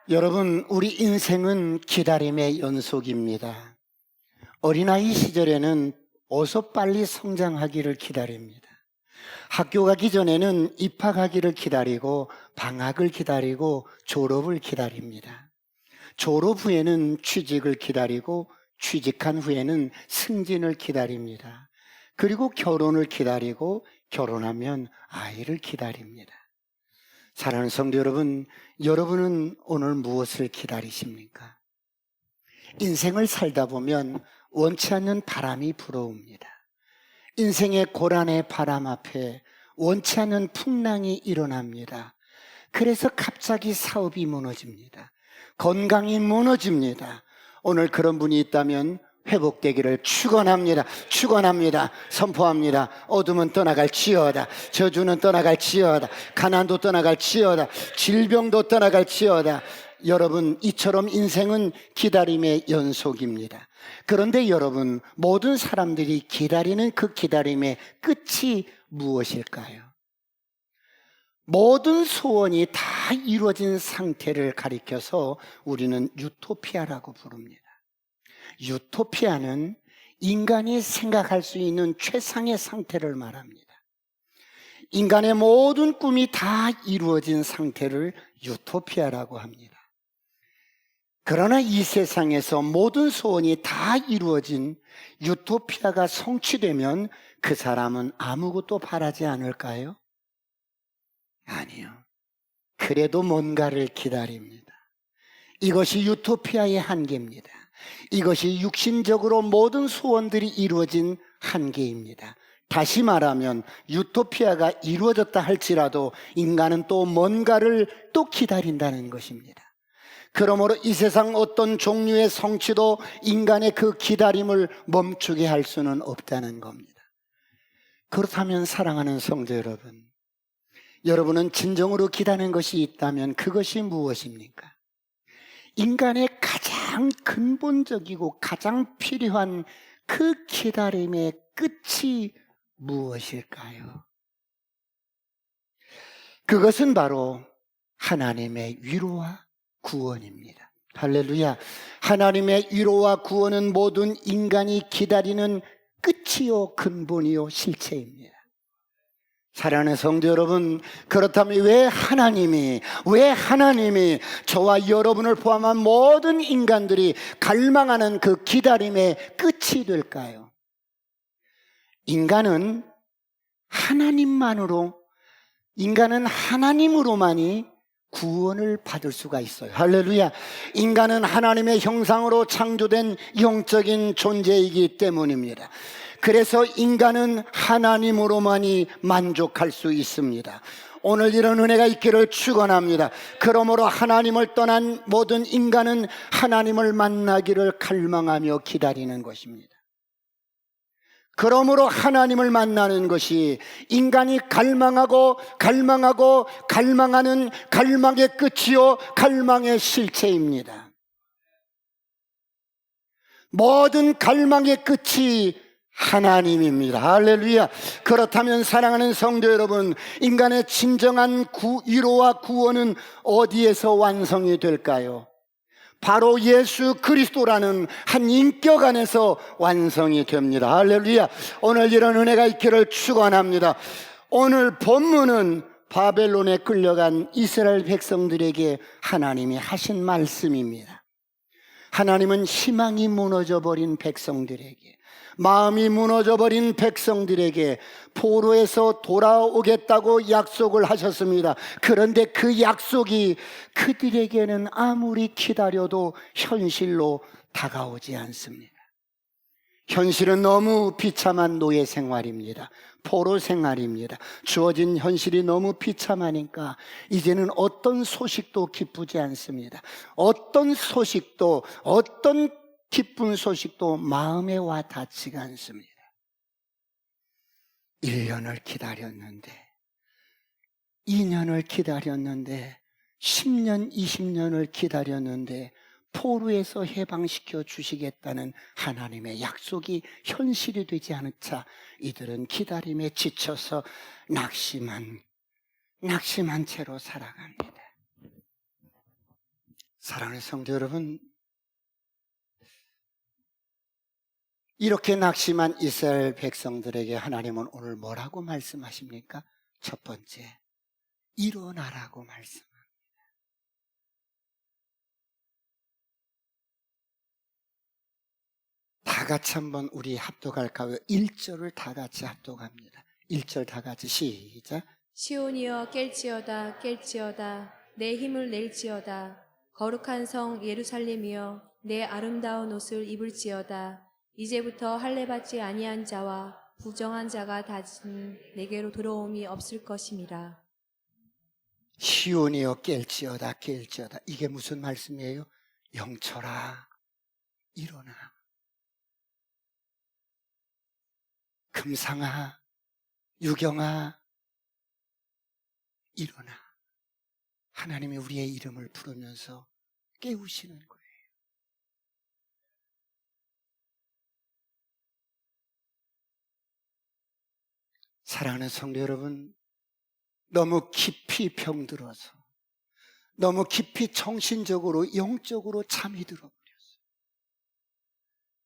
여러분, 우리 인생은 기다림의 연속입니다. 어린아이 시절에는 어서 빨리 성장하기를 기다립니다. 학교 가기 전에는 입학하기를 기다리고 방학을 기다리고 졸업을 기다립니다. 졸업 후에는 취직을 기다리고 취직한 후에는 승진을 기다립니다. 그리고 결혼을 기다리고 결혼하면 아이를 기다립니다. 사랑하는 성도 여러분, 여러분은 오늘 무엇을 기다리십니까? 인생을 살다 보면 원치 않는 바람이 불어옵니다. 인생의 고난의 바람 앞에 원치 않는 풍랑이 일어납니다. 그래서 갑자기 사업이 무너집니다. 건강이 무너집니다. 오늘 그런 분이 있다면 회복되기를 축원합니다. 축원합니다. 선포합니다. 어둠은 떠나갈지어다. 저주는 떠나갈지어다. 가난도 떠나갈지어다. 질병도 떠나갈지어다. 여러분, 이처럼 인생은 기다림의 연속입니다. 그런데 여러분, 모든 사람들이 기다리는 그 기다림의 끝이 무엇일까요? 모든 소원이 다 이루어진 상태를 가리켜서 우리는 유토피아라고 부릅니다. 유토피아는 인간이 생각할 수 있는 최상의 상태를 말합니다. 인간의 모든 꿈이 다 이루어진 상태를 유토피아라고 합니다. 그러나 이 세상에서 모든 소원이 다 이루어진 유토피아가 성취되면 그 사람은 아무것도 바라지 않을까요? 아니요. 그래도 뭔가를 기다립니다. 이것이 유토피아의 한계입니다. 이것이 육신적으로 모든 소원들이 이루어진 한계입니다. 다시 말하면 유토피아가 이루어졌다 할지라도 인간은 또 뭔가를 또 기다린다는 것입니다. 그러므로 이 세상 어떤 종류의 성취도 인간의 그 기다림을 멈추게 할 수는 없다는 겁니다. 그렇다면 사랑하는 성도 여러분, 여러분은 진정으로 기다리는 것이 있다면 그것이 무엇입니까? 인간의 가장 근본적이고 가장 필요한 그 기다림의 끝이 무엇일까요? 그것은 바로 하나님의 위로와 구원입니다. 할렐루야. 하나님의 위로와 구원은 모든 인간이 기다리는 끝이요 근본이요 실체입니다. 사랑하는 성도 여러분, 그렇다면 왜 하나님이 저와 여러분을 포함한 모든 인간들이 갈망하는 그 기다림의 끝이 될까요? 인간은 하나님으로만이 구원을 받을 수가 있어요. 할렐루야. 인간은 하나님의 형상으로 창조된 영적인 존재이기 때문입니다. 그래서 인간은 하나님으로만이 만족할 수 있습니다. 오늘 이런 은혜가 있기를 축원합니다. 그러므로 하나님을 떠난 모든 인간은 하나님을 만나기를 갈망하며 기다리는 것입니다. 그러므로 하나님을 만나는 것이 인간이 갈망하는 갈망의 끝이요 갈망의 실체입니다. 모든 갈망의 끝이 하나님입니다. 할렐루야. 그렇다면 사랑하는 성도 여러분, 인간의 진정한 위로와 구원은 어디에서 완성이 될까요? 바로 예수 그리스도라는 한 인격 안에서 완성이 됩니다. 할렐루야. 오늘 이런 은혜가 있기를 축원합니다. 오늘 본문은 바벨론에 끌려간 이스라엘 백성들에게 하나님이 하신 말씀입니다. 하나님은 희망이 무너져버린 백성들에게, 마음이 무너져버린 백성들에게 포로에서 돌아오겠다고 약속을 하셨습니다. 그런데 그 약속이 그들에게는 아무리 기다려도 현실로 다가오지 않습니다. 현실은 너무 비참한 노예 생활입니다. 포로 생활입니다. 주어진 현실이 너무 비참하니까 이제는 어떤 소식도 기쁘지 않습니다. 어떤 기쁜 소식도 마음에 와 닿지가 않습니다. 1년을 기다렸는데, 2년을 기다렸는데, 10년, 20년을 기다렸는데 포로에서 해방시켜 주시겠다는 하나님의 약속이 현실이 되지 않자 이들은 기다림에 지쳐서 낙심한 채로 살아갑니다. 사랑하는 성도 여러분, 이렇게 낙심한 이스라엘 백성들에게 하나님은 오늘 뭐라고 말씀하십니까? 첫 번째, 일어나라고 말씀합니다. 다 같이 한번 우리 합독할까요? 1절을 다 같이 합독합니다. 1절 다 같이 시작. 시온이여 깰지어다 깰지어다 내 힘을 낼지어다 거룩한 성 예루살렘이여 내 아름다운 옷을 입을지어다 이제부터 할례받지 아니한 자와 부정한 자가 다시는 내게로 들어옴이 없을 것임이라. 시온이여 깰지어다 깰지어다. 이게 무슨 말씀이에요? 영철아 일어나. 금상아 유경아 일어나. 하나님이 우리의 이름을 부르면서 깨우시는 거예요. 사랑하는 성도 여러분, 너무 깊이 병들어서, 너무 깊이 정신적으로 영적으로 잠이 들어버렸어요.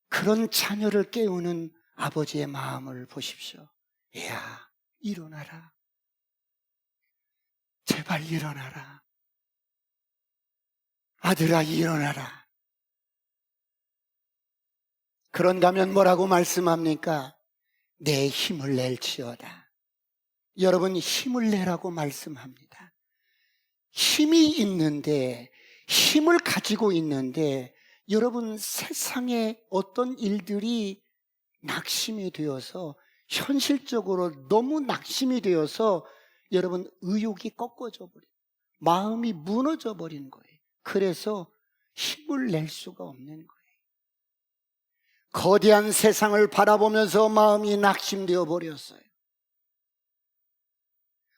그런 자녀를 깨우는 아버지의 마음을 보십시오. 야, 일어나라. 제발 일어나라. 아들아 일어나라. 그런가 하면 뭐라고 말씀합니까? 내 힘을 낼지어다. 여러분 힘을 내라고 말씀합니다. 힘이 있는데, 힘을 가지고 있는데 여러분 세상에 어떤 일들이 낙심이 되어서 현실적으로 너무 낙심이 되어서 여러분 의욕이 꺾어져 버려요. 마음이 무너져 버리는 거예요. 그래서 힘을 낼 수가 없는 거예요. 거대한 세상을 바라보면서 마음이 낙심되어 버렸어요.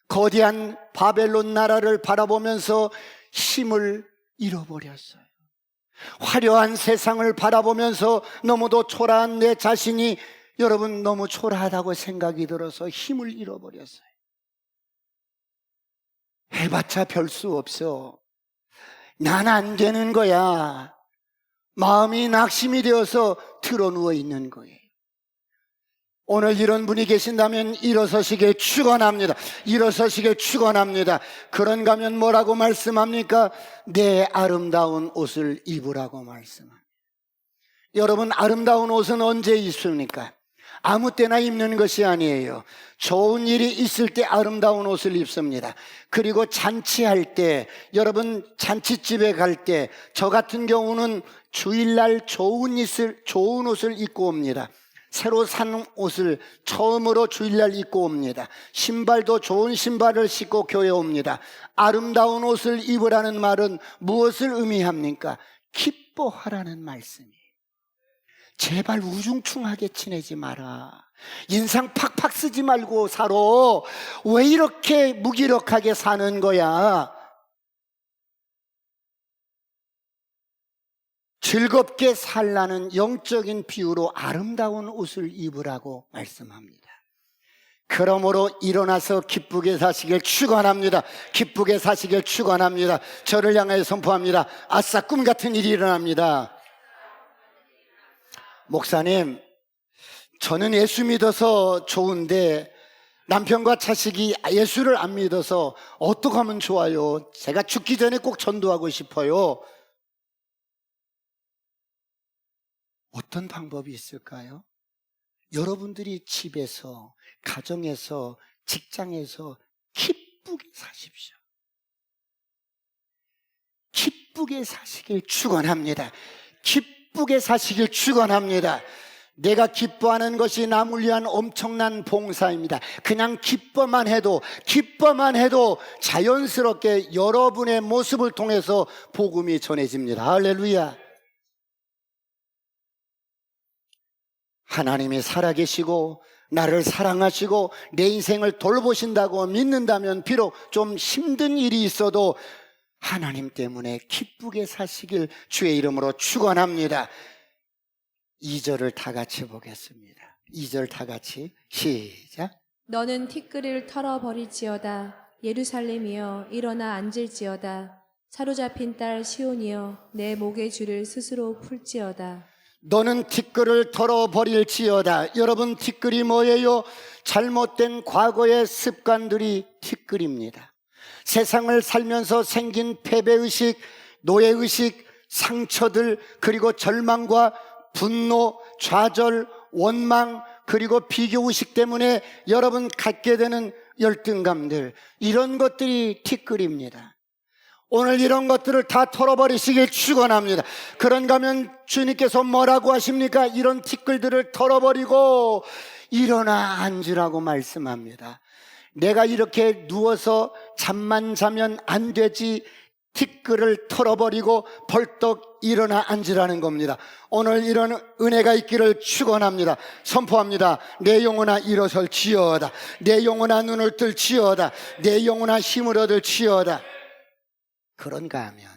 거대한 바벨론 나라를 바라보면서 힘을 잃어버렸어요. 화려한 세상을 바라보면서 너무도 초라한 내 자신이 여러분 너무 초라하다고 생각이 들어서 힘을 잃어버렸어요. 해봤자 별 수 없어. 난 안 되는 거야. 마음이 낙심이 되어서 드러누워 있는 거예요. 오늘 이런 분이 계신다면 일어서시길 축원합니다. 일어서시길 축원합니다. 그런가 하면 뭐라고 말씀합니까? 내 아름다운 옷을 입으라고 말씀합니다. 여러분 아름다운 옷은 언제 입습니까? 아무 때나 입는 것이 아니에요. 좋은 일이 있을 때 아름다운 옷을 입습니다. 그리고 잔치할 때, 여러분 잔치집에 갈 때 저 같은 경우는 주일날 좋은 옷을 입고 옵니다. 새로 산 옷을 처음으로 주일날 입고 옵니다. 신발도 좋은 신발을 신고 교회에 옵니다. 아름다운 옷을 입으라는 말은 무엇을 의미합니까? 기뻐하라는 말씀이에요. 제발 우중충하게 지내지 마라. 인상 팍팍 쓰지 말고 살아. 왜 이렇게 무기력하게 사는 거야? 즐겁게 살라는 영적인 비유로 아름다운 옷을 입으라고 말씀합니다. 그러므로 일어나서 기쁘게 사시길 축원합니다. 기쁘게 사시길 축원합니다. 저를 향하여 선포합니다. 아싸 꿈 같은 일이 일어납니다. 목사님, 저는 예수 믿어서 좋은데 남편과 자식이 예수를 안 믿어서 어떻게 하면 좋아요? 제가 죽기 전에 꼭 전도하고 싶어요. 어떤 방법이 있을까요? 여러분들이 집에서, 가정에서, 직장에서 기쁘게 사십시오. 기쁘게 사시길 축원합니다. 기쁘게 사시길 축원합니다. 내가 기뻐하는 것이 남을 위한 엄청난 봉사입니다. 그냥 기뻐만 해도 자연스럽게 여러분의 모습을 통해서 복음이 전해집니다. 할렐루야. 하나님이 살아계시고 나를 사랑하시고 내 인생을 돌보신다고 믿는다면 비록 좀 힘든 일이 있어도 하나님 때문에 기쁘게 사시길 주의 이름으로 축원합니다. 2절을 다 같이 보겠습니다. 2절 다 같이 시작. 너는 티끌을 털어버릴지어다 예루살렘이여 일어나 앉을지어다 사로잡힌 딸 시온이여 내 목의 줄을 스스로 풀지어다. 너는 티끌을 털어버릴지어다. 여러분, 티끌이 뭐예요? 잘못된 과거의 습관들이 티끌입니다. 세상을 살면서 생긴 패배의식, 노예의식, 상처들, 그리고 절망과 분노, 좌절, 원망, 그리고 비교의식 때문에 여러분 갖게 되는 열등감들, 이런 것들이 티끌입니다. 오늘 이런 것들을 다 털어버리시길 축원합니다. 그런가 하면 주님께서 뭐라고 하십니까? 이런 티끌들을 털어버리고 일어나 앉으라고 말씀합니다. 내가 이렇게 누워서 잠만 자면 안 되지, 티끌을 털어버리고 벌떡 일어나 앉으라는 겁니다. 오늘 이런 은혜가 있기를 축원합니다. 선포합니다. 내 영혼아 일어설지어다. 내 영혼아 눈을 뜰지어다. 내 영혼아 힘을 얻을지어다. 그런가 하면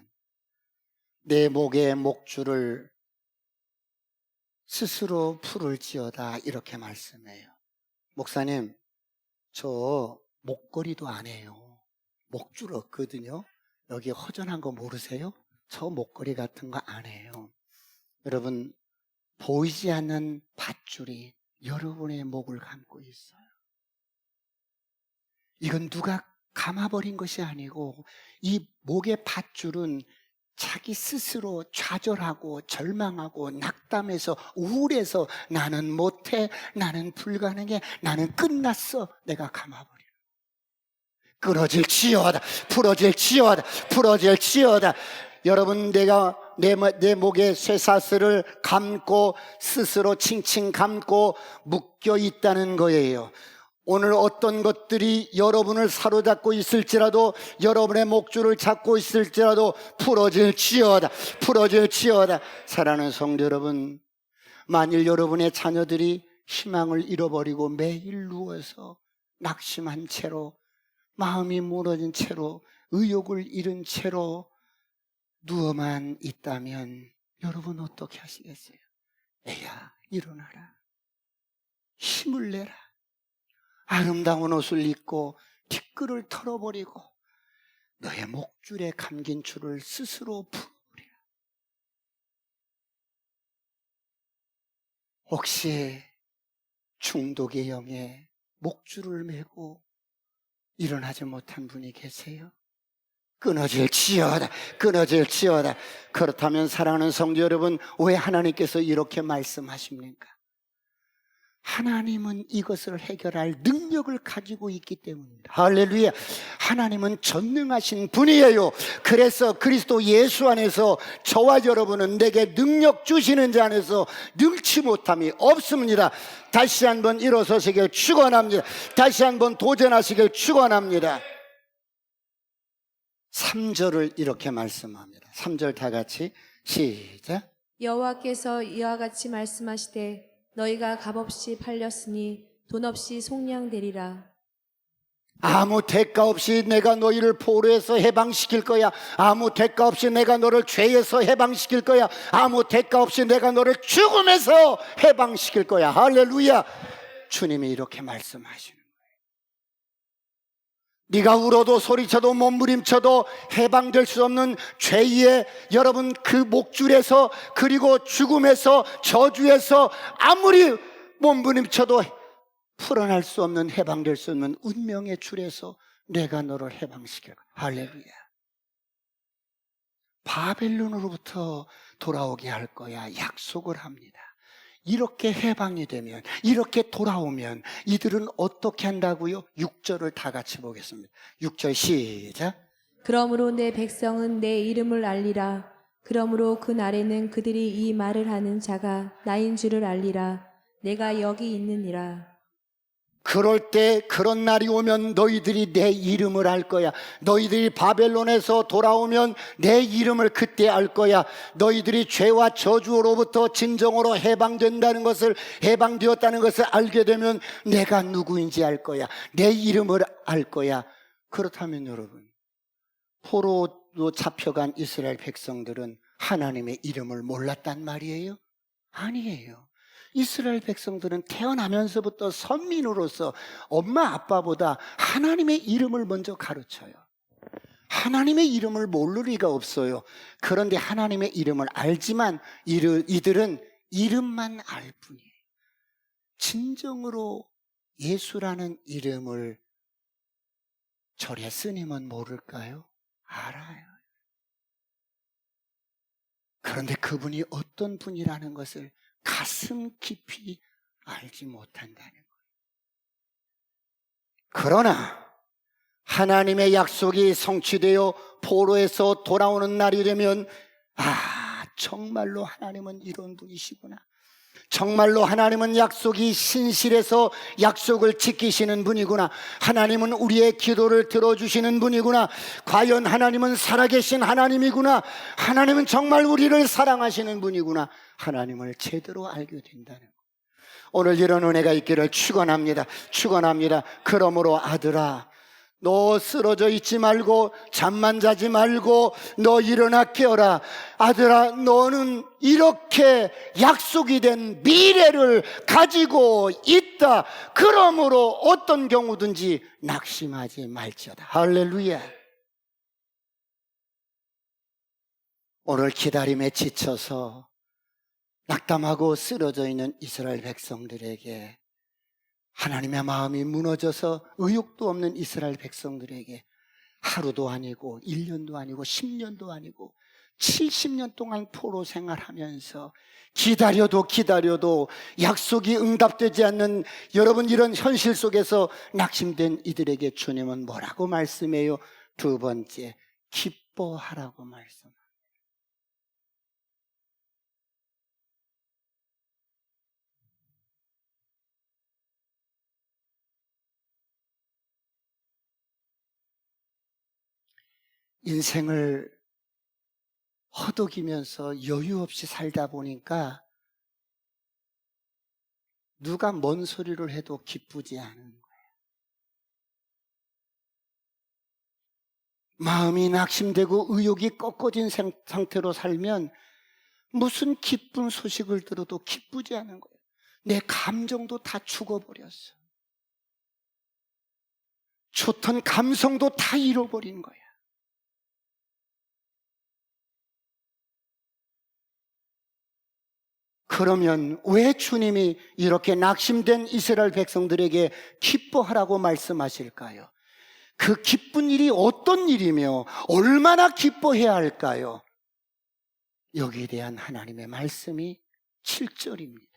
내 목의 목줄을 스스로 풀을지어다, 이렇게 말씀해요. 목사님, 저 목걸이도 안 해요. 목줄 없거든요. 여기 허전한 거 모르세요? 저 목걸이 같은 거 안 해요. 여러분, 보이지 않는 밧줄이 여러분의 목을 감고 있어요. 이건 누가 감아버린 것이 아니고, 이 목의 밧줄은 자기 스스로 좌절하고 절망하고 낙담해서 우울해서 나는 못해, 나는 불가능해, 나는 끝났어, 내가 감아버려. 끊어질지어다, 풀어질지어다, 풀어질지어다. 여러분, 내가 내 목에 쇠사슬을 감고 스스로 칭칭 감고 묶여 있다는 거예요. 오늘 어떤 것들이 여러분을 사로잡고 있을지라도, 여러분의 목줄을 잡고 있을지라도 풀어질지어다, 풀어질지어다. 사랑하는 성도 여러분, 만일 여러분의 자녀들이 희망을 잃어버리고 매일 누워서 낙심한 채로, 마음이 무너진 채로, 의욕을 잃은 채로 누워만 있다면 여러분 어떻게 하시겠어요? 애야, 일어나라, 힘을 내라, 아름다운 옷을 입고 티끌을 털어버리고 너의 목줄에 감긴 줄을 스스로 풀어버리라. 혹시 중독의 영에 목줄을 메고 일어나지 못한 분이 계세요? 끊어질지어다, 끊어질지어다. 그렇다면 사랑하는 성도 여러분, 왜 하나님께서 이렇게 말씀하십니까? 하나님은 이것을 해결할 능력을 가지고 있기 때문입니다. 할렐루야. 하나님은 전능하신 분이에요. 그래서 그리스도 예수 안에서 저와 여러분은 내게 능력 주시는 자 안에서 능치 못함이 없습니다. 다시 한번 일어서시길 축원합니다. 다시 한번 도전하시길 축원합니다. 3절을 이렇게 말씀합니다. 3절 다 같이 시작. 여호와께서 이와 같이 말씀하시되 너희가 값없이 팔렸으니 돈 없이 속량되리라. 아무 대가 없이 내가 너희를 포로에서 해방시킬 거야. 아무 대가 없이 내가 너를 죄에서 해방시킬 거야. 아무 대가 없이 내가 너를 죽음에서 해방시킬 거야. 할렐루야. 주님이 이렇게 말씀하시는 거예요. 네가 울어도 소리쳐도 몸부림쳐도 해방될 수 없는 죄의 여러분 그 목줄에서, 그리고 죽음에서, 저주에서 아무리 몸부림쳐도 풀어날 수 없는, 해방될 수 없는 운명의 줄에서 내가 너를 해방시킬 거야. 할렐루야. 바벨론으로부터 돌아오게 할 거야 약속을 합니다. 이렇게 해방이 되면, 이렇게 돌아오면 이들은 어떻게 한다고요? 6절을 다 같이 보겠습니다. 6절 시작. 그러므로 내 백성은 내 이름을 알리라. 그러므로 그 날에는 그들이 이 말을 하는 자가 나인 줄을 알리라. 내가 여기 있느니라. 그럴 때, 그런 날이 오면 너희들이 내 이름을 알 거야. 너희들이 바벨론에서 돌아오면 내 이름을 그때 알 거야. 너희들이 죄와 저주로부터 진정으로 해방된다는 것을, 해방되었다는 것을 알게 되면 내가 누구인지 알 거야. 내 이름을 알 거야. 그렇다면 여러분, 포로로 잡혀간 이스라엘 백성들은 하나님의 이름을 몰랐단 말이에요? 아니에요. 이스라엘 백성들은 태어나면서부터 선민으로서 엄마 아빠보다 하나님의 이름을 먼저 가르쳐요. 하나님의 이름을 모를 리가 없어요. 그런데 하나님의 이름을 알지만 이들은 이름만 알 뿐이에요. 진정으로 예수라는 이름을 절에 스님은 모를까요? 알아요. 그런데 그분이 어떤 분이라는 것을 가슴 깊이 알지 못한다는 거예요. 그러나 하나님의 약속이 성취되어 포로에서 돌아오는 날이 되면 정말로 하나님은 이런 분이시구나. 정말로 하나님은 약속이 신실해서 약속을 지키시는 분이구나. 하나님은 우리의 기도를 들어주시는 분이구나. 과연 하나님은 살아계신 하나님이구나. 하나님은 정말 우리를 사랑하시는 분이구나. 하나님을 제대로 알게 된다는 것. 오늘 이런 은혜가 있기를 축원합니다. 축원합니다. 그러므로 아들아, 너 쓰러져 있지 말고 잠만 자지 말고 너 일어나 깨어라. 아들아, 너는 이렇게 약속이 된 미래를 가지고 있다. 그러므로 어떤 경우든지 낙심하지 말지어다. 할렐루야. 오늘 기다림에 지쳐서 낙담하고 쓰러져 있는 이스라엘 백성들에게, 하나님의 마음이 무너져서 의욕도 없는 이스라엘 백성들에게 하루도 아니고 1년도 아니고 10년도 아니고 70년 동안 포로 생활하면서 기다려도 약속이 응답되지 않는 여러분, 이런 현실 속에서 낙심된 이들에게 주님은 뭐라고 말씀해요? 두 번째, 기뻐하라고 말씀합니다. 인생을 허덕이면서 여유 없이 살다 보니까 누가 뭔 소리를 해도 기쁘지 않은 거예요. 마음이 낙심되고 의욕이 꺾어진 상태로 살면 무슨 기쁜 소식을 들어도 기쁘지 않은 거예요. 내 감정도 다 죽어버렸어. 좋던 감성도 다 잃어버린 거야. 그러면 왜 주님이 이렇게 낙심된 이스라엘 백성들에게 기뻐하라고 말씀하실까요? 그 기쁜 일이 어떤 일이며 얼마나 기뻐해야 할까요? 여기에 대한 하나님의 말씀이 7절입니다.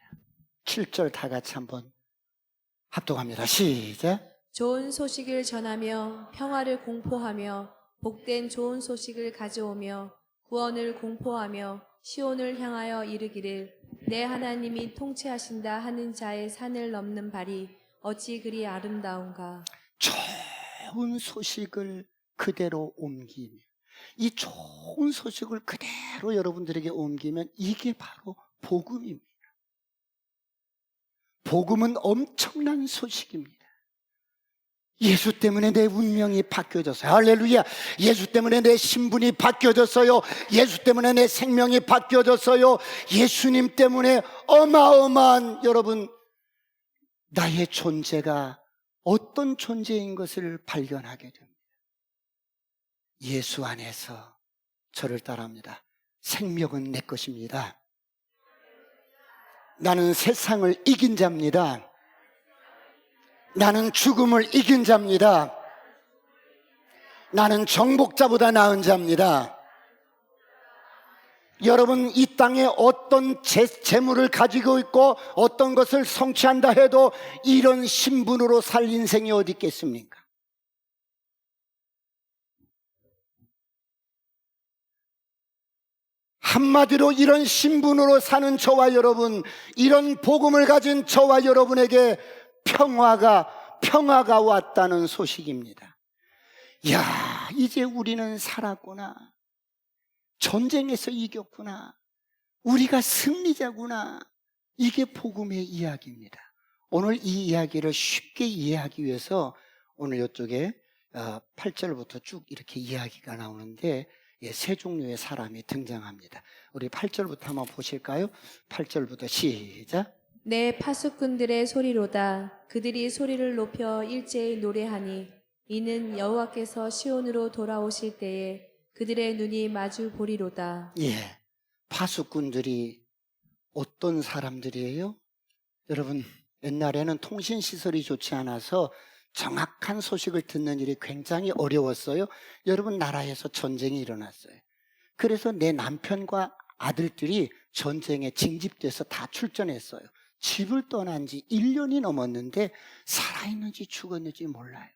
7절 다 같이 한번 합독합니다. 시작. 좋은 소식을 전하며 평화를 공포하며 복된 좋은 소식을 가져오며 구원을 공포하며 시온을 향하여 이르기를 내 하나님이 통치하신다 하는 자의 산을 넘는 발이 어찌 그리 아름다운가. 좋은 소식을 그대로 옮기며, 이 좋은 소식을 그대로 여러분들에게 옮기면 이게 바로 복음입니다. 복음은 엄청난 소식입니다. 예수 때문에 내 운명이 바뀌어졌어요. 할렐루야. 예수 때문에 내 신분이 바뀌어졌어요. 예수 때문에 내 생명이 바뀌어졌어요. 예수님 때문에 어마어마한, 여러분, 나의 존재가 어떤 존재인 것을 발견하게 됩니다. 예수 안에서 저를 따라합니다. 생명은 내 것입니다. 나는 세상을 이긴 자입니다. 나는 죽음을 이긴 자입니다. 나는 정복자보다 나은 자입니다. 여러분, 이 땅에 어떤 재물을 가지고 있고 어떤 것을 성취한다 해도 이런 신분으로 살 인생이 어디 있겠습니까? 한마디로 이런 신분으로 사는 저와 여러분, 이런 복음을 가진 저와 여러분에게 평화가 왔다는 소식입니다. 야, 이제 우리는 살았구나. 전쟁에서 이겼구나. 우리가 승리자구나. 이게 복음의 이야기입니다. 오늘 이 이야기를 쉽게 이해하기 위해서 오늘 이쪽에 8절부터 쭉 이렇게 이야기가 나오는데 세 종류의 사람이 등장합니다. 우리 8절부터 한번 보실까요? 8절부터 시작. 내 파수꾼들의 소리로다. 그들이 소리를 높여 일제히 노래하니 이는 여호와께서 시온으로 돌아오실 때에 그들의 눈이 마주 보리로다. 예, 파수꾼들이 어떤 사람들이에요? 여러분, 옛날에는 통신시설이 좋지 않아서 정확한 소식을 듣는 일이 굉장히 어려웠어요. 여러분, 나라에서 전쟁이 일어났어요. 그래서 내 남편과 아들들이 전쟁에 징집돼서 다 출전했어요. 집을 떠난 지 1년이 넘었는데 살아있는지 죽었는지 몰라요.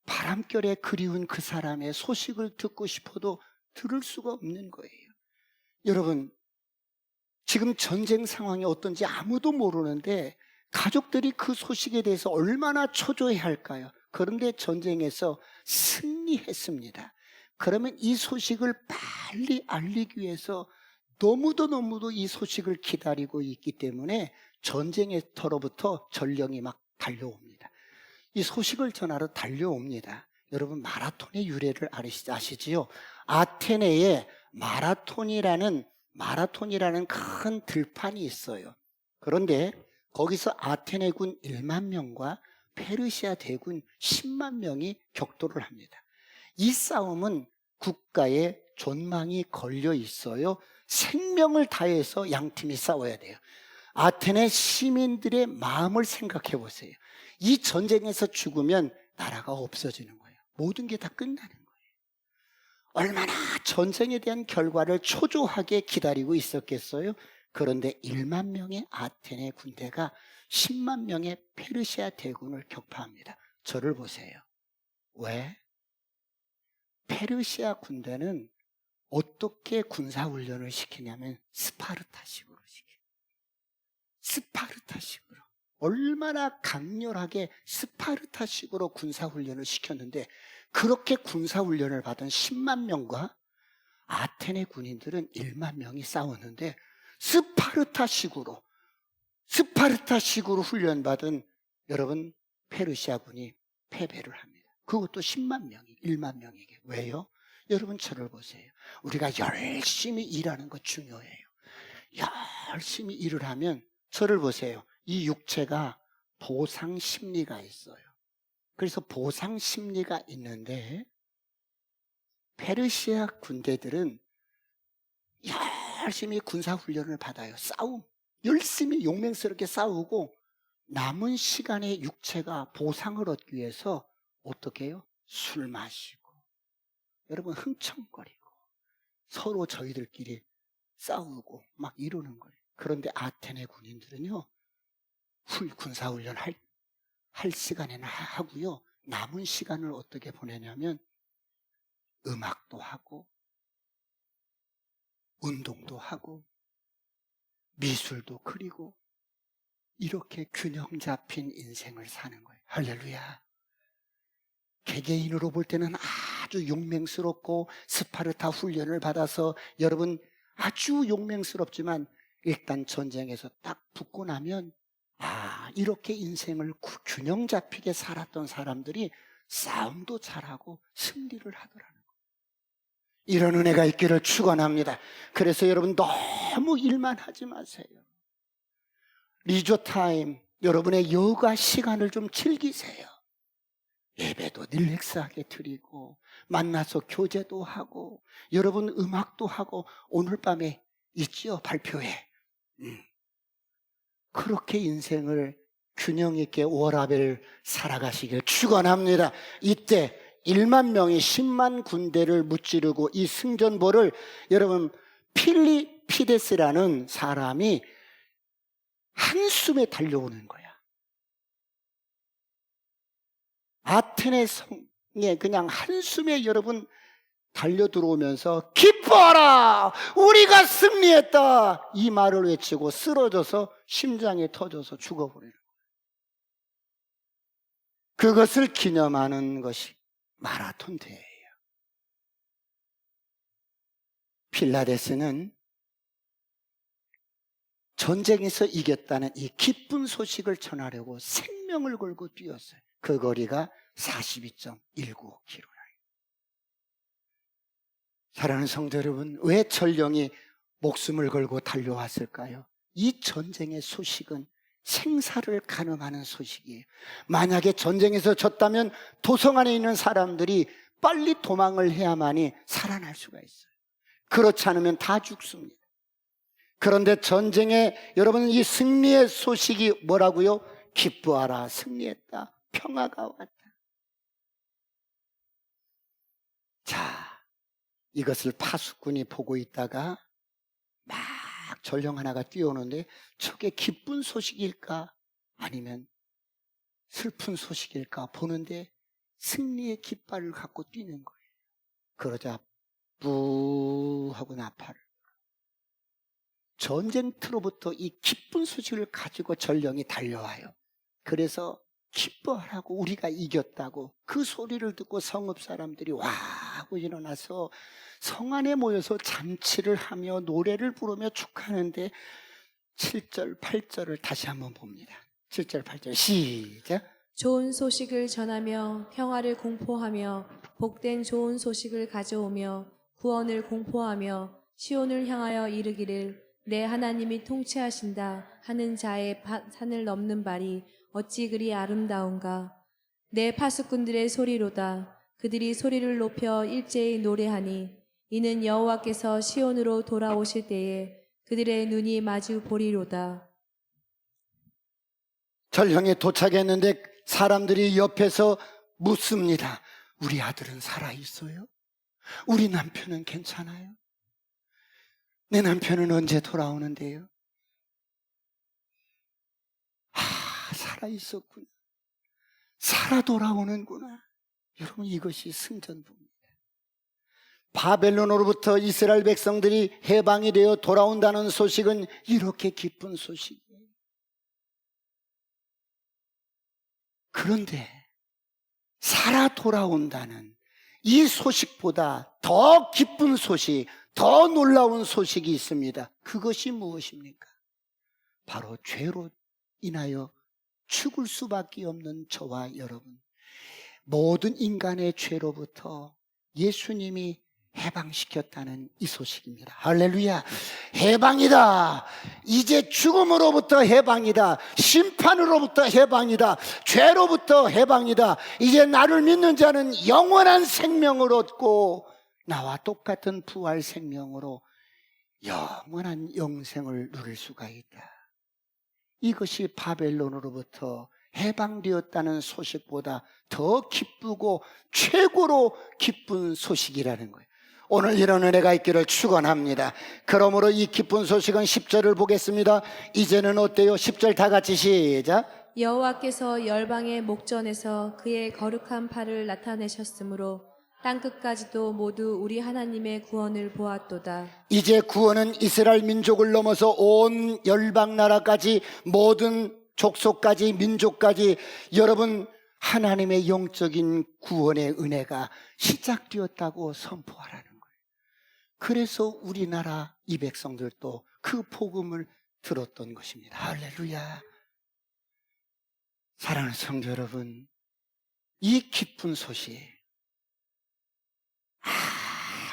바람결에 그리운 그 사람의 소식을 듣고 싶어도 들을 수가 없는 거예요. 여러분, 지금 전쟁 상황이 어떤지 아무도 모르는데 가족들이 그 소식에 대해서 얼마나 초조해 할까요? 그런데 전쟁에서 승리했습니다. 그러면 이 소식을 빨리 알리기 위해서 너무도 이 소식을 기다리고 있기 때문에 전쟁터로부터 전령이 막 달려옵니다. 이 소식을 전하러 달려옵니다. 여러분, 마라톤의 유래를 아시지요? 아테네에 마라톤이라는 큰 들판이 있어요. 그런데 거기서 아테네군 1만 명과 페르시아 대군 10만 명이 격돌을 합니다. 이 싸움은 국가의 존망이 걸려 있어요. 생명을 다해서 양 팀이 싸워야 돼요. 아테네 시민들의 마음을 생각해 보세요. 이 전쟁에서 죽으면 나라가 없어지는 거예요. 모든 게 다 끝나는 거예요. 얼마나 전쟁에 대한 결과를 초조하게 기다리고 있었겠어요? 그런데 1만 명의 아테네 군대가 10만 명의 페르시아 대군을 격파합니다. 저를 보세요. 왜? 페르시아 군대는 어떻게 군사훈련을 시키냐면 스파르타식으로 시켜요. 스파르타식으로. 얼마나 강렬하게 스파르타식으로 군사훈련을 시켰는데 그렇게 군사훈련을 받은 10만 명과 아테네 군인들은 1만 명이 싸웠는데 스파르타식으로 훈련받은 여러분 페르시아군이 패배를 합니다. 그것도 10만 명이 1만 명에게. 왜요? 여러분 저를 보세요. 우리가 열심히 일하는 거 중요해요. 열심히 일을 하면 저를 보세요. 이 육체가 보상 심리가 있어요. 그래서 보상 심리가 있는데 페르시아 군대들은 열심히 군사훈련을 받아요. 열심히 용맹스럽게 싸우고 남은 시간에 육체가 보상을 얻기 위해서 어떻게 해요? 술 마시고 여러분 흥청거리고 서로 저희들끼리 싸우고 막 이러는 거예요. 그런데 아테네 군인들은요 군사훈련 할 시간에는 하고요 남은 시간을 어떻게 보내냐면 음악도 하고 운동도 하고 미술도 그리고 이렇게 균형 잡힌 인생을 사는 거예요. 할렐루야. 개개인으로 볼 때는 아주 용맹스럽고 스파르타 훈련을 받아서 여러분 아주 용맹스럽지만 일단 전쟁에서 딱 붙고 나면 이렇게 인생을 균형 잡히게 살았던 사람들이 싸움도 잘하고 승리를 하더라는 거예요. 이런 은혜가 있기를 축원합니다. 그래서 여러분 너무 일만 하지 마세요. 리조 타임, 여러분의 여가 시간을 좀 즐기세요. 예배도 릴렉스하게 드리고 만나서 교제도 하고 여러분 음악도 하고 오늘 밤에 있지요 발표회. 그렇게 인생을 균형 있게 워라벨 살아가시길 축원합니다. 이때 1만 명이 10만 군대를 무찌르고 이 승전보를 여러분 필리피데스라는 사람이 한숨에 달려오는 거야. 아테네 성에 그냥 한숨에 여러분 달려 들어오면서 기뻐하라! 우리가 승리했다! 이 말을 외치고 쓰러져서 심장이 터져서 죽어버리는 거예요. 그것을 기념하는 것이 마라톤 대회예요. 필라데스는 전쟁에서 이겼다는 이 기쁜 소식을 전하려고 생명을 걸고 뛰었어요. 그 거리가 42.195km. 사랑하는 성도 여러분, 왜 전령이 목숨을 걸고 달려왔을까요? 이 전쟁의 소식은 생사를 가늠하는 소식이에요. 만약에 전쟁에서 졌다면 도성 안에 있는 사람들이 빨리 도망을 해야만이 살아날 수가 있어요. 그렇지 않으면 다 죽습니다. 그런데 전쟁에 여러분 이 승리의 소식이 뭐라고요? 기뻐하라, 승리했다, 평화가 왔다. 자, 이것을 파수꾼이 보고 있다가 막 전령 하나가 뛰어오는데 저게 기쁜 소식일까 아니면 슬픈 소식일까 보는데 승리의 깃발을 갖고 뛰는 거예요. 그러자 뿌 하고 나팔을, 전쟁터로부터 이 기쁜 소식을 가지고 전령이 달려와요. 그래서 기뻐하라고, 우리가 이겼다고 그 소리를 듣고 성읍 사람들이 와 하고 일어나서 성 안에 모여서 잔치를 하며 노래를 부르며 축하하는데 7절 8절을 다시 한번 봅니다. 7절 8절 시작. 좋은 소식을 전하며 평화를 공포하며 복된 좋은 소식을 가져오며 구원을 공포하며 시온을 향하여 이르기를 내 하나님이 통치하신다 하는 자의 산을 넘는 발이 어찌 그리 아름다운가. 내 파수꾼들의 소리로다. 그들이 소리를 높여 일제히 노래하니 이는 여호와께서 시온으로 돌아오실 때에 그들의 눈이 마주 보리로다. 전령에 도착했는데 사람들이 옆에서 묻습니다. 우리 아들은 살아있어요? 우리 남편은 괜찮아요? 내 남편은 언제 돌아오는데요? 살아있었구나. 살아 돌아오는구나. 여러분, 이것이 승전부입니다. 바벨론으로부터 이스라엘 백성들이 해방이 되어 돌아온다는 소식은 이렇게 기쁜 소식이에요. 그런데 살아 돌아온다는 이 소식보다 더 기쁜 소식, 더 놀라운 소식이 있습니다. 그것이 무엇입니까? 바로 죄로 인하여 죽을 수밖에 없는 저와 여러분, 모든 인간의 죄로부터 예수님이 해방시켰다는 이 소식입니다. 할렐루야. 해방이다. 이제 죽음으로부터 해방이다. 심판으로부터 해방이다. 죄로부터 해방이다. 이제 나를 믿는 자는 영원한 생명을 얻고 나와 똑같은 부활 생명으로 영원한 영생을 누릴 수가 있다. 이것이 바벨론으로부터 해방되었다는 소식보다 더 기쁘고 최고로 기쁜 소식이라는 거예요. 오늘 이런 은혜가 있기를 축원합니다. 그러므로 이 기쁜 소식은 10절을 보겠습니다. 이제는 어때요? 10절 다 같이 시작. 여호와께서 열방의 목전에서 그의 거룩한 팔을 나타내셨으므로 땅끝까지도 모두 우리 하나님의 구원을 보았도다. 이제 구원은 이스라엘 민족을 넘어서 온 열방 나라까지, 모든 족속까지, 민족까지 여러분 하나님의 영적인 구원의 은혜가 시작되었다고 선포하라는 거예요. 그래서 우리나라 이 백성들도 그 복음을 들었던 것입니다. 할렐루야. 사랑하는 성도 여러분, 이 기쁜 소식,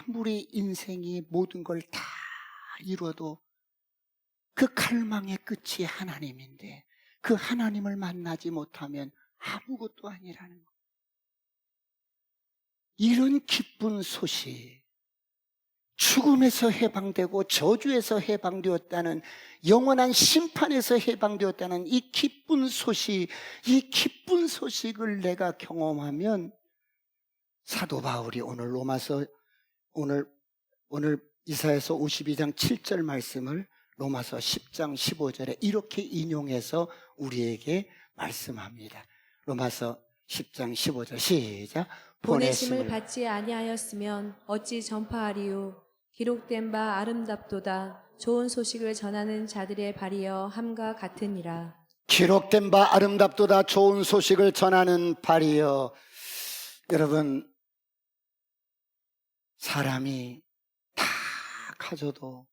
아무리 인생이 모든 걸 다 이루어도 그 갈망의 끝이 하나님인데 그 하나님을 만나지 못하면 아무것도 아니라는 것. 이런 기쁜 소식, 죽음에서 해방되고 저주에서 해방되었다는, 영원한 심판에서 해방되었다는 이 기쁜 소식, 이 기쁜 소식을 내가 경험하면 사도 바울이 오늘 로마서 오늘 이사야서 52장 7절 말씀을 로마서 10장 15절에 이렇게 인용해서 우리에게 말씀합니다. 로마서 10장 15절 시작. 보내심을 받지 아니하였으면 어찌 전파하리요. 기록된 바 아름답도다. 좋은 소식을 전하는 자들의 발이여 함과 같으니라. 기록된 바 아름답도다. 좋은 소식을 전하는 발이여. 여러분, 사람이 다 가져도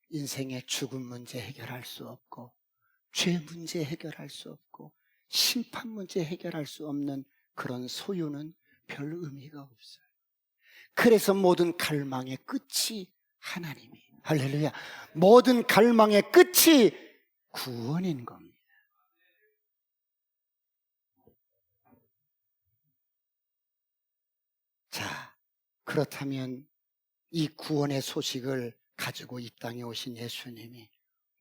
인생의 죽음 문제 해결할 수 없고, 죄 문제 해결할 수 없고, 심판 문제 해결할 수 없는 그런 소유는 별 의미가 없어요. 그래서 모든 갈망의 끝이 하나님이에요. 할렐루야. 모든 갈망의 끝이 구원인 겁니다. 그렇다면 이 구원의 소식을 가지고 이 땅에 오신 예수님이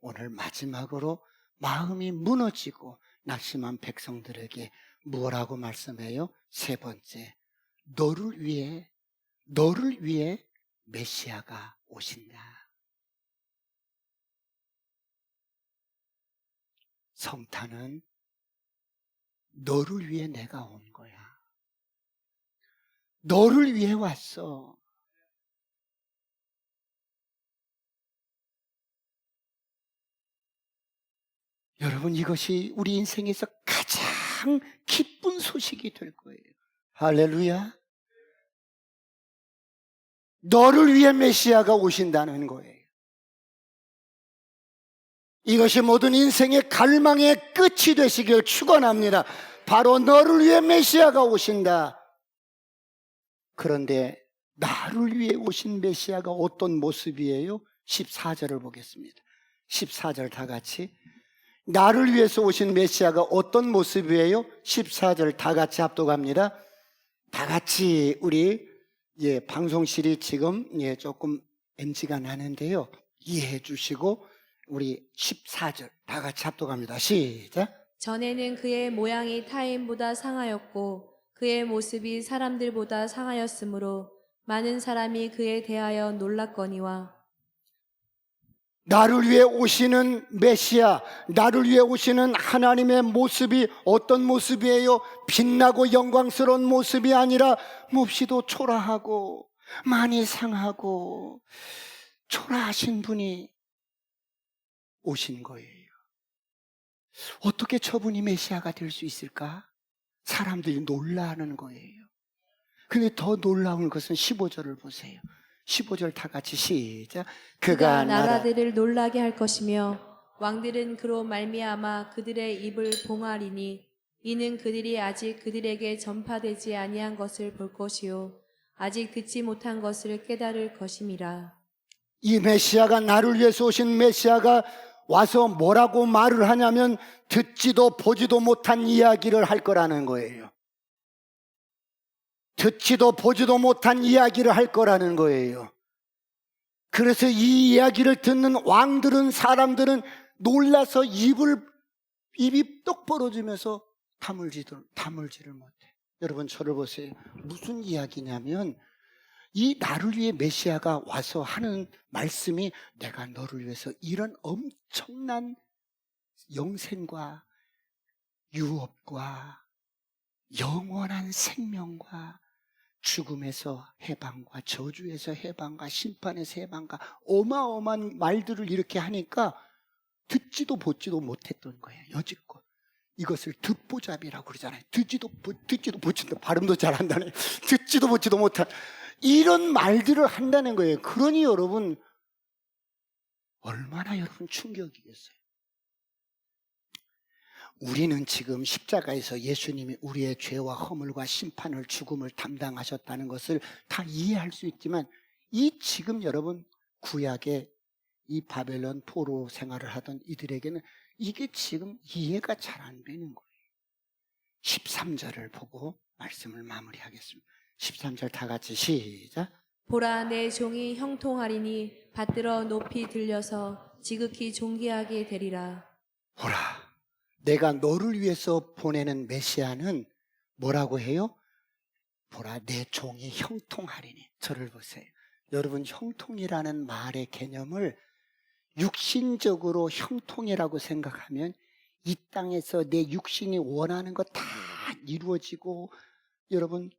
오늘 마지막으로 마음이 무너지고 낙심한 백성들에게 뭐라고 말씀해요? 세 번째, 너를 위해 메시아가 오신다. 성탄은 너를 위해 내가 온 거야. 너를 위해 왔어. 여러분, 이것이 우리 인생에서 가장 기쁜 소식이 될 거예요. 할렐루야. 너를 위해 메시아가 오신다는 거예요. 이것이 모든 인생의 갈망의 끝이 되시길 축원합니다. 바로 너를 위해 메시아가 오신다. 그런데 나를 위해 오신 메시아가 어떤 모습이에요? 14절을 보겠습니다. 14절 다 같이. 나를 위해서 오신 메시아가 어떤 모습이에요? 14절 다 같이 합독합니다. 다 같이 우리 방송실이 지금 조금 NG가 나는데요. 이해해 주시고 우리 14절 다 같이 합독합니다. 시작. 전에는 그의 모양이 타인보다 상하였고 그의 모습이 사람들보다 상하였으므로 많은 사람이 그에 대하여 놀랐거니와. 나를 위해 오시는 메시아, 나를 위해 오시는 하나님의 모습이 어떤 모습이에요? 빛나고 영광스러운 모습이 아니라 몹시도 초라하고 많이 상하고 초라하신 분이 오신 거예요. 어떻게 저분이 메시아가 될 수 있을까? 사람들이 놀라는 거예요. 근데 더 놀라운 것은 15절을 보세요. 15절 다 같이 시작. 그가 나라들을 놀라게 할 것이며 왕들은 그로 말미암아 그들의 입을 봉하리니 이는 그들이 아직 그들에게 전파되지 아니한 것을 볼 것이요 아직 듣지 못한 것을 깨달을 것임이라. 이 메시아가, 나를 위해서 오신 메시아가 와서 뭐라고 말을 하냐면 듣지도 보지도 못한 이야기를 할 거라는 거예요. 듣지도 보지도 못한 이야기를 할 거라는 거예요. 그래서 이 이야기를 듣는 왕들은, 사람들은 놀라서 입이 똑 벌어지면서 다물지를 못해. 여러분, 저를 보세요. 무슨 이야기냐면 이 나를 위해 메시아가 와서 하는 말씀이 내가 너를 위해서 이런 엄청난 영생과 유업과 영원한 생명과 죽음에서 해방과 저주에서 해방과 심판에서 해방과 어마어마한 말들을 이렇게 하니까 듣지도 보지도 못했던 거예요. 여지껏. 이것을 듣보잡이라고 그러잖아요. 듣지도 보지도, 발음도 잘 한다네. 듣지도 보지도 못한 이런 말들을 한다는 거예요. 그러니 여러분, 얼마나 여러분 충격이겠어요. 우리는 지금 십자가에서 예수님이 우리의 죄와 허물과 심판을, 죽음을 담당하셨다는 것을 다 이해할 수 있지만 이 지금 여러분 구약의 이 바벨론 포로 생활을 하던 이들에게는 이게 지금 이해가 잘 안 되는 거예요. 13절을 보고 말씀을 마무리하겠습니다. 13절 다 같이 시작. 보라 내 종이 형통하리니 받들어 높이 들려서 지극히 존귀하게 되리라. 보라, 내가 너를 위해서 보내는 메시아는 뭐라고 해요? 보라, 내 종이 형통하리니. 저를 보세요. 여러분, 형통이라는 말의 개념을 육신적으로 형통이라고 생각하면 이 땅에서 내 육신이 원하는 거 다 이루어지고 여러분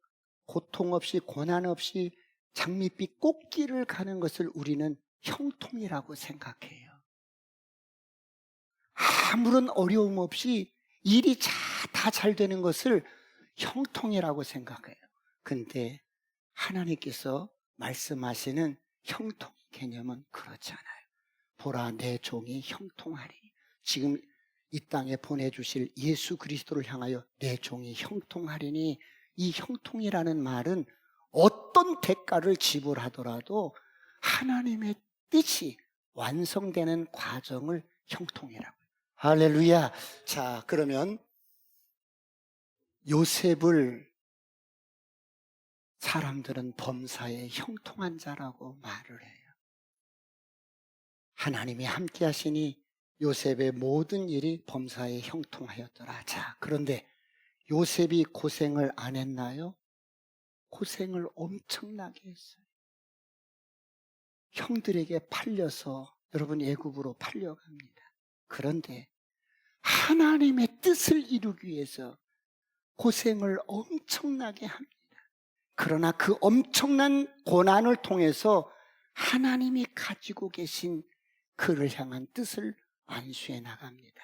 고통 없이 고난 없이 장밋빛 꽃길을 가는 것을 우리는 형통이라고 생각해요. 아무런 어려움 없이 일이 다 잘 되는 것을 형통이라고 생각해요. 근데 하나님께서 말씀하시는 형통 개념은 그렇지 않아요. 보라, 내 종이 형통하리니. 지금 이 땅에 보내주실 예수 그리스도를 향하여 내 종이 형통하리니, 이 형통이라는 말은 어떤 대가를 지불하더라도 하나님의 뜻이 완성되는 과정을 형통이라고 해요. 할렐루야. 자, 그러면 요셉을 사람들은 범사에 형통한 자라고 말을 해요. 하나님이 함께 하시니 요셉의 모든 일이 범사에 형통하였더라. 자, 그런데 요셉이 고생을 안 했나요? 고생을 엄청나게 했어요. 형들에게 팔려서 여러분 애굽으로 팔려갑니다. 그런데 하나님의 뜻을 이루기 위해서 고생을 엄청나게 합니다. 그러나 그 엄청난 고난을 통해서 하나님이 가지고 계신 그를 향한 뜻을 안수해 나갑니다.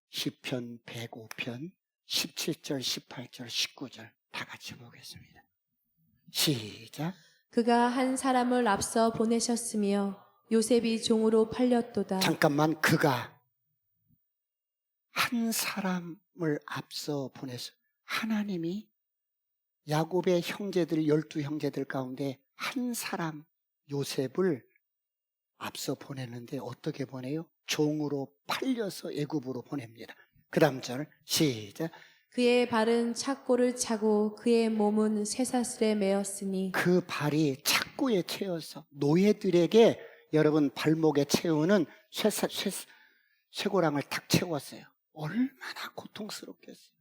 시편 105편 17절, 18절, 19절 다 같이 보겠습니다. 시작. 그가 한 사람을 앞서 보내셨으며 요셉이 종으로 팔렸도다. 잠깐만, 그가 한 사람을 앞서 보내서 하나님이 야곱의 형제들 12형제들 가운데 한 사람 요셉을 앞서 보내는데 어떻게 보내요? 종으로 팔려서 애굽으로 보냅니다. 그 다음 절 시작. 그의 발은 착고를 차고 그의 몸은 쇠사슬에 매었으니 그 발이 착고에 채워서 노예들에게 여러분 발목에 채우는 쇠고랑을 탁 채웠어요. 얼마나 고통스럽겠어요.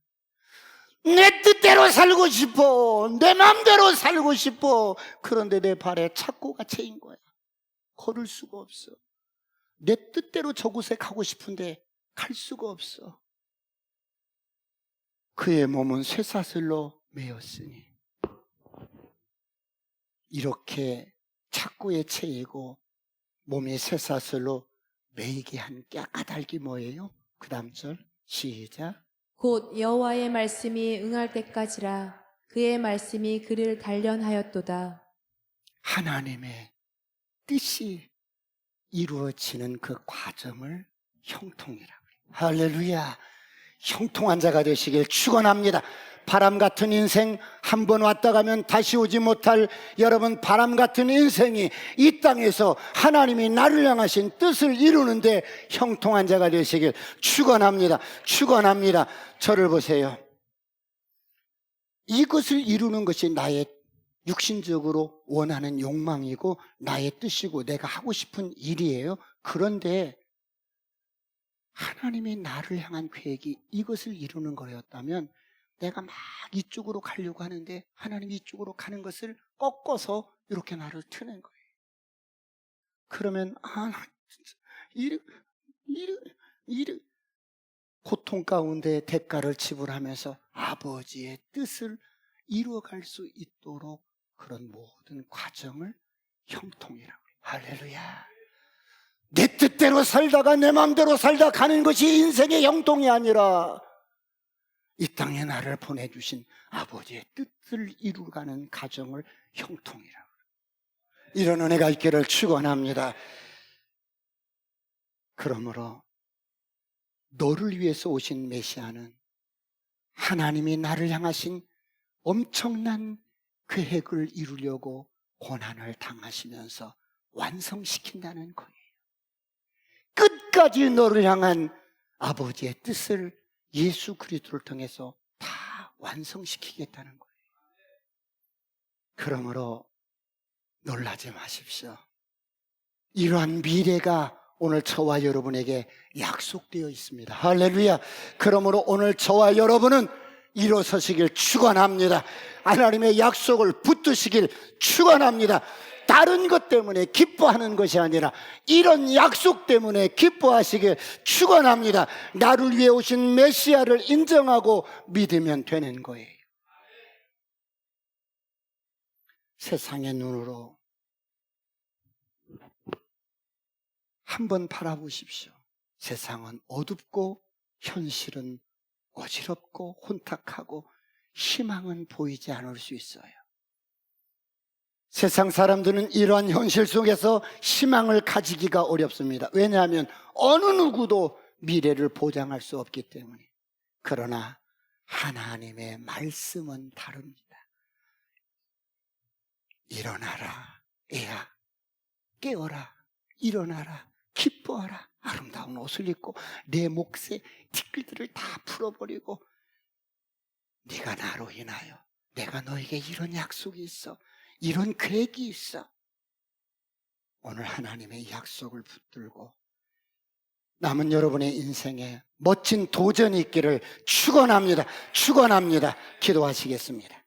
내 뜻대로 살고 싶어. 내 마음대로 살고 싶어. 그런데 내 발에 착고가 채인 거야. 걸을 수가 없어. 내 뜻대로 저곳에 가고 싶은데 갈 수가 없어. 그의 몸은 쇠사슬로 매였으니 이렇게 착고에 채이고 몸이 쇠사슬로 매이게 한 까닭이 뭐예요? 그 다음 절 시작. 곧 여호와의 말씀이 응할 때까지라. 그의 말씀이 그를 단련하였도다. 하나님의 뜻이 이루어지는 그 과정을 형통이라고 해요. 할렐루야. 형통한 자가 되시길 축원합니다. 바람 같은 인생 한 번 왔다 가면 다시 오지 못할 여러분 바람 같은 인생이 이 땅에서 하나님이 나를 향하신 뜻을 이루는데 형통한 자가 되시길 축원합니다. 축원합니다. 저를 보세요. 이것을 이루는 것이 나의 육신적으로 원하는 욕망이고 나의 뜻이고 내가 하고 싶은 일이에요. 그런데 하나님이 나를 향한 계획이 이것을 이루는 거였다면 내가 막 이쪽으로 가려고 하는데 하나님이 이쪽으로 가는 것을 꺾어서 이렇게 나를 트는 거예요. 그러면 나 진짜 고통 가운데 대가를 지불하면서 아버지의 뜻을 이루어갈 수 있도록 그런 모든 과정을 형통이라고 해요. 할렐루야. 내 뜻대로 살다가 내 마음대로 살다 가는 것이 인생의 형통이 아니라 이 땅에 나를 보내주신 아버지의 뜻을 이루어가는 과정을 형통이라고 해요. 이런 은혜가 있기를 축원합니다. 그러므로 너를 위해서 오신 메시아는 하나님이 나를 향하신 엄청난 계획을 이루려고 고난을 당하시면서 완성시킨다는 거예요. 끝까지 너를 향한 아버지의 뜻을 예수 그리스도를 통해서 다 완성시키겠다는 거예요. 그러므로 놀라지 마십시오. 이러한 미래가 오늘 저와 여러분에게 약속되어 있습니다. 할렐루야. 그러므로 오늘 저와 여러분은 일어서시길 축원합니다. 하나님의 약속을 붙드시길 축원합니다. 다른 것 때문에 기뻐하는 것이 아니라 이런 약속 때문에 기뻐하시길 축원합니다. 나를 위해 오신 메시아를 인정하고 믿으면 되는 거예요. 세상의 눈으로 한번 바라보십시오. 세상은 어둡고 현실은 어지럽고 혼탁하고 희망은 보이지 않을 수 있어요. 세상 사람들은 이러한 현실 속에서 희망을 가지기가 어렵습니다. 왜냐하면 어느 누구도 미래를 보장할 수 없기 때문에. 그러나 하나님의 말씀은 다릅니다. 일어나라 애야, 깨어라, 일어나라, 기뻐하라. 아름다운 옷을 입고 내 몫의 티끌들을 다 풀어버리고 네가 나로 인하여 내가 너에게 이런 약속이 있어. 이런 계획이 있어. 오늘 하나님의 약속을 붙들고 남은 여러분의 인생에 멋진 도전이 있기를 축원합니다. 축원합니다. 기도하시겠습니다.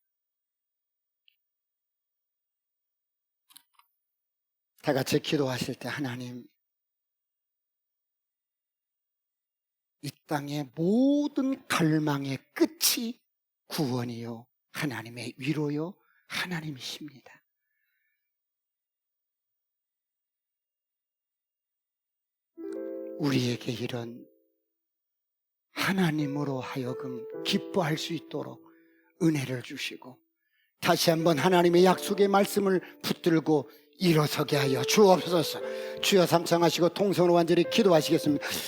다 같이 기도하실 때 하나님, 이 땅의 모든 갈망의 끝이 구원이요 하나님의 위로요 하나님이십니다. 우리에게 이런 하나님으로 하여금 기뻐할 수 있도록 은혜를 주시고 다시 한번 하나님의 약속의 말씀을 붙들고 일어서게 하여 주옵소서. 주여 삼창하시고 통성으로 완전히 기도하시겠습니다.